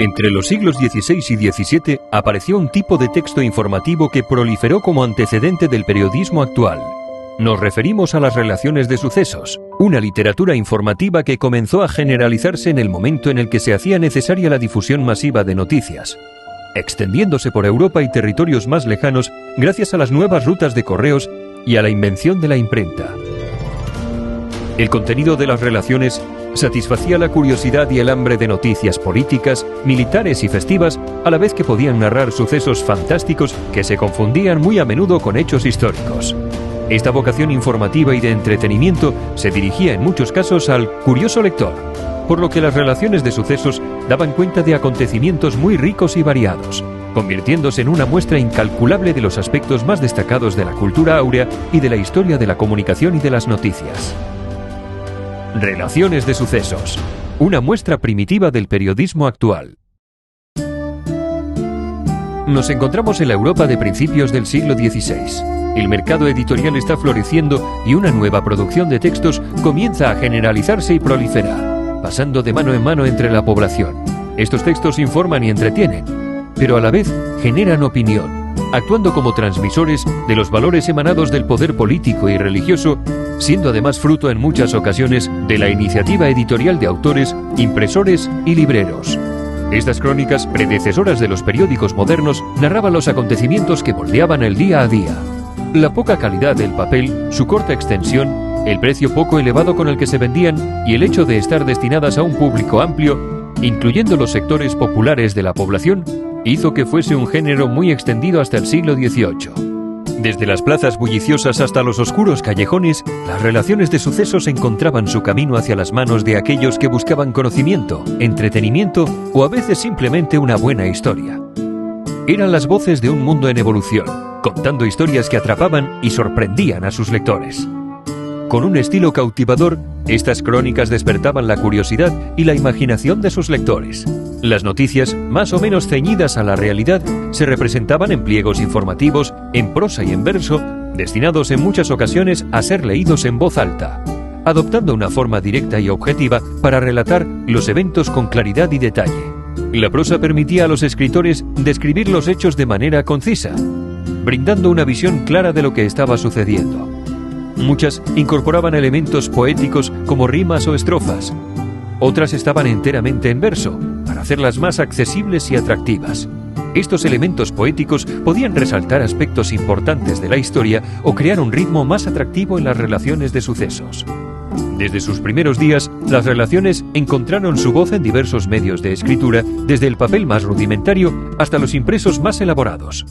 Entre los siglos XVI y XVII apareció un tipo de texto informativo que proliferó como antecedente del periodismo actual. Nos referimos a las relaciones de sucesos, una literatura informativa que comenzó a generalizarse en el momento en el que se hacía necesaria la difusión masiva de noticias, extendiéndose por Europa y territorios más lejanos gracias a las nuevas rutas de correos y a la invención de la imprenta. El contenido de las relaciones satisfacía la curiosidad y el hambre de noticias políticas, militares y festivas, a la vez que podían narrar sucesos fantásticos que se confundían muy a menudo con hechos históricos. Esta vocación informativa y de entretenimiento se dirigía en muchos casos al curioso lector, por lo que las relaciones de sucesos daban cuenta de acontecimientos muy ricos y variados, convirtiéndose en una muestra incalculable de los aspectos más destacados de la cultura áurea y de la historia de la comunicación y de las noticias. Relaciones de sucesos, una muestra primitiva del periodismo actual. Nos encontramos en la Europa de principios del siglo XVI. El mercado editorial está floreciendo y una nueva producción de textos comienza a generalizarse y proliferar, pasando de mano en mano entre la población. Estos textos informan y entretienen, pero a la vez generan opinión, actuando como transmisores de los valores emanados del poder político y religioso, siendo además fruto en muchas ocasiones de la iniciativa editorial de autores, impresores y libreros. Estas crónicas, predecesoras de los periódicos modernos, narraban los acontecimientos que bordeaban el día a día. La poca calidad del papel, su corta extensión, el precio poco elevado con el que se vendían y el hecho de estar destinadas a un público amplio, incluyendo los sectores populares de la población, hizo que fuese un género muy extendido hasta el siglo XVIII. Desde las plazas bulliciosas hasta los oscuros callejones, las relaciones de sucesos encontraban su camino hacia las manos de aquellos que buscaban conocimiento, entretenimiento o a veces simplemente una buena historia. Eran las voces de un mundo en evolución, contando historias que atrapaban y sorprendían a sus lectores. Con un estilo cautivador, estas crónicas despertaban la curiosidad y la imaginación de sus lectores. Las noticias, más o menos ceñidas a la realidad, se representaban en pliegos informativos, en prosa y en verso, destinados en muchas ocasiones a ser leídos en voz alta, adoptando una forma directa y objetiva para relatar los eventos con claridad y detalle. La prosa permitía a los escritores describir los hechos de manera concisa, brindando una visión clara de lo que estaba sucediendo. Muchas incorporaban elementos poéticos como rimas o estrofas. Otras estaban enteramente en verso, para hacerlas más accesibles y atractivas. Estos elementos poéticos podían resaltar aspectos importantes de la historia o crear un ritmo más atractivo en las relaciones de sucesos. Desde sus primeros días, las relaciones encontraron su voz en diversos medios de escritura, desde el papel más rudimentario hasta los impresos más elaborados.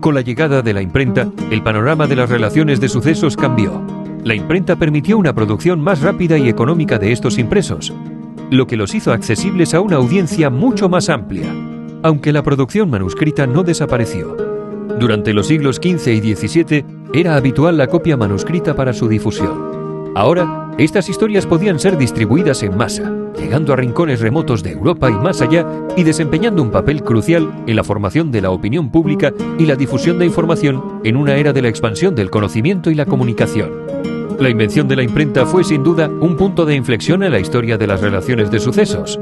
Con la llegada de la imprenta, el panorama de las relaciones de sucesos cambió. La imprenta permitió una producción más rápida y económica de estos impresos, lo que los hizo accesibles a una audiencia mucho más amplia, aunque la producción manuscrita no desapareció. Durante los siglos XV y XVII era habitual la copia manuscrita para su difusión. Ahora, estas historias podían ser distribuidas en masa, llegando a rincones remotos de Europa y más allá, y desempeñando un papel crucial en la formación de la opinión pública y la difusión de información en una era de la expansión del conocimiento y la comunicación. La invención de la imprenta fue sin duda un punto de inflexión en la historia de las relaciones de sucesos,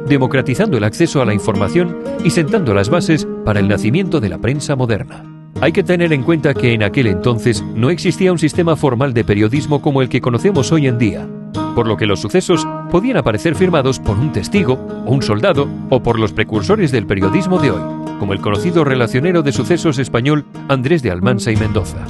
democratizando el acceso a la información y sentando las bases para el nacimiento de la prensa moderna. Hay que tener en cuenta que en aquel entonces no existía un sistema formal de periodismo como el que conocemos hoy en día, por lo que los sucesos podían aparecer firmados por un testigo o un soldado o por los precursores del periodismo de hoy, como el conocido relacionero de sucesos español Andrés de Almansa y Mendoza.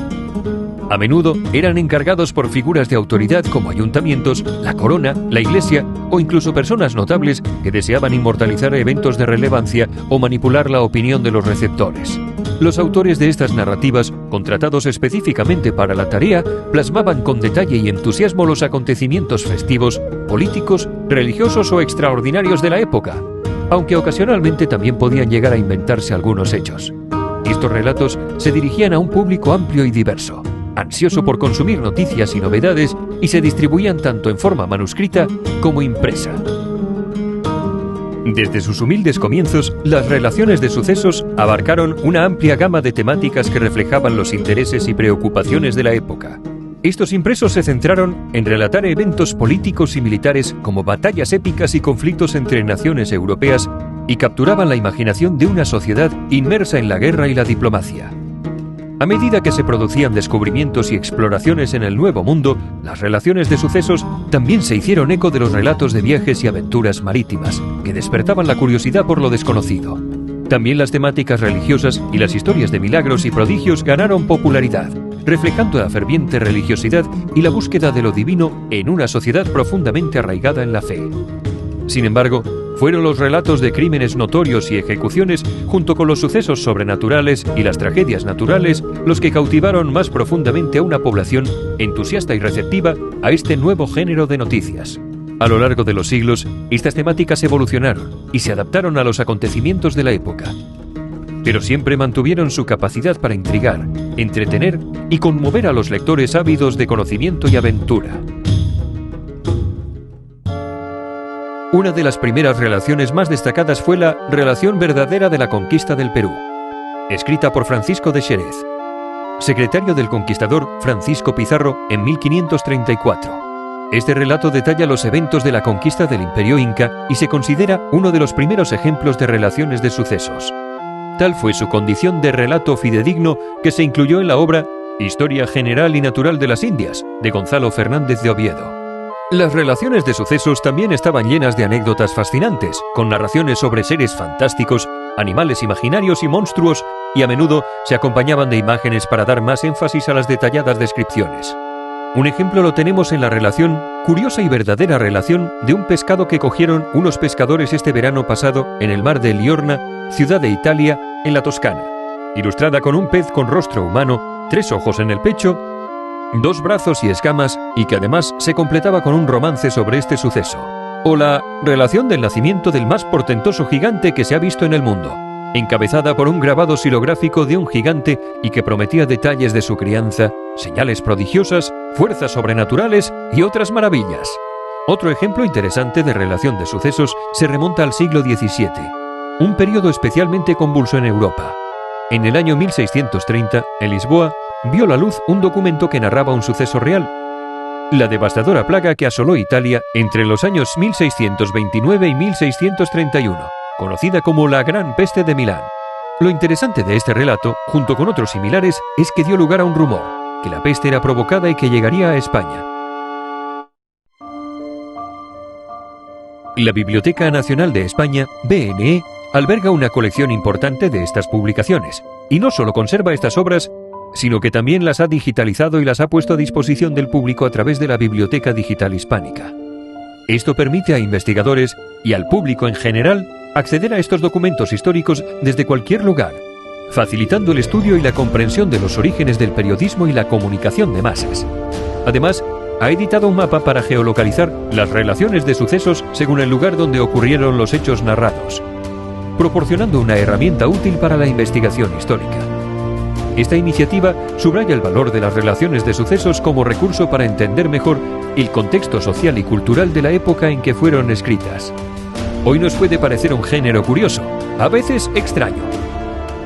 A menudo eran encargados por figuras de autoridad como ayuntamientos, la corona, la iglesia o incluso personas notables que deseaban inmortalizar eventos de relevancia o manipular la opinión de los receptores. Los autores de estas narrativas, contratados específicamente para la tarea, plasmaban con detalle y entusiasmo los acontecimientos festivos, políticos, religiosos o extraordinarios de la época, aunque ocasionalmente también podían llegar a inventarse algunos hechos. Estos relatos se dirigían a un público amplio y diverso, ansioso por consumir noticias y novedades, y se distribuían tanto en forma manuscrita como impresa. Desde sus humildes comienzos, las relaciones de sucesos abarcaron una amplia gama de temáticas que reflejaban los intereses y preocupaciones de la época. Estos impresos se centraron en relatar eventos políticos y militares como batallas épicas y conflictos entre naciones europeas y capturaban la imaginación de una sociedad inmersa en la guerra y la diplomacia. A medida que se producían descubrimientos y exploraciones en el Nuevo Mundo, las relaciones de sucesos también se hicieron eco de los relatos de viajes y aventuras marítimas, que despertaban la curiosidad por lo desconocido. También las temáticas religiosas y las historias de milagros y prodigios ganaron popularidad, reflejando la ferviente religiosidad y la búsqueda de lo divino en una sociedad profundamente arraigada en la fe. Sin embargo, fueron los relatos de crímenes notorios y ejecuciones, junto con los sucesos sobrenaturales y las tragedias naturales, los que cautivaron más profundamente a una población entusiasta y receptiva a este nuevo género de noticias. A lo largo de los siglos, estas temáticas evolucionaron y se adaptaron a los acontecimientos de la época, pero siempre mantuvieron su capacidad para intrigar, entretener y conmover a los lectores ávidos de conocimiento y aventura. Una de las primeras relaciones más destacadas fue la Relación verdadera de la conquista del Perú, escrita por Francisco de Xerez, secretario del conquistador Francisco Pizarro en 1534. Este relato detalla los eventos de la conquista del Imperio Inca y se considera uno de los primeros ejemplos de relaciones de sucesos. Tal fue su condición de relato fidedigno que se incluyó en la obra Historia General y Natural de las Indias, de Gonzalo Fernández de Oviedo. Las relaciones de sucesos también estaban llenas de anécdotas fascinantes, con narraciones sobre seres fantásticos, animales imaginarios y monstruos, y a menudo se acompañaban de imágenes para dar más énfasis a las detalladas descripciones. Un ejemplo lo tenemos en la relación, curiosa y verdadera relación, de un pescado que cogieron unos pescadores este verano pasado en el mar de Liorna, ciudad de Italia, en la Toscana, ilustrada con un pez con rostro humano, 3 ojos en el pecho, 2 brazos y escamas, y que además se completaba con un romance sobre este suceso. O la relación del nacimiento del más portentoso gigante que se ha visto en el mundo, encabezada por un grabado xilográfico de un gigante y que prometía detalles de su crianza, señales prodigiosas, fuerzas sobrenaturales y otras maravillas. Otro ejemplo interesante de relación de sucesos se remonta al siglo XVII, un periodo especialmente convulso en Europa. En el año 1630, en Lisboa, vio la luz un documento que narraba un suceso real, la devastadora plaga que asoló Italia entre los años 1629 y 1631, conocida como la Gran Peste de Milán. Lo interesante de este relato, junto con otros similares, es que dio lugar a un rumor, que la peste era provocada y que llegaría a España. La Biblioteca Nacional de España, BNE, alberga una colección importante de estas publicaciones, y no solo conserva estas obras, sino que también las ha digitalizado y las ha puesto a disposición del público a través de la Biblioteca Digital Hispánica. Esto permite a investigadores y al público en general acceder a estos documentos históricos desde cualquier lugar, facilitando el estudio y la comprensión de los orígenes del periodismo y la comunicación de masas. Además, ha editado un mapa para geolocalizar las relaciones de sucesos según el lugar donde ocurrieron los hechos narrados, proporcionando una herramienta útil para la investigación histórica. Esta iniciativa subraya el valor de las relaciones de sucesos como recurso para entender mejor el contexto social y cultural de la época en que fueron escritas. Hoy nos puede parecer un género curioso, a veces extraño,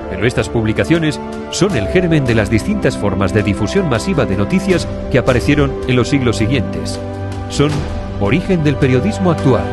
pero estas publicaciones son el germen de las distintas formas de difusión masiva de noticias que aparecieron en los siglos siguientes. Son origen del periodismo actual.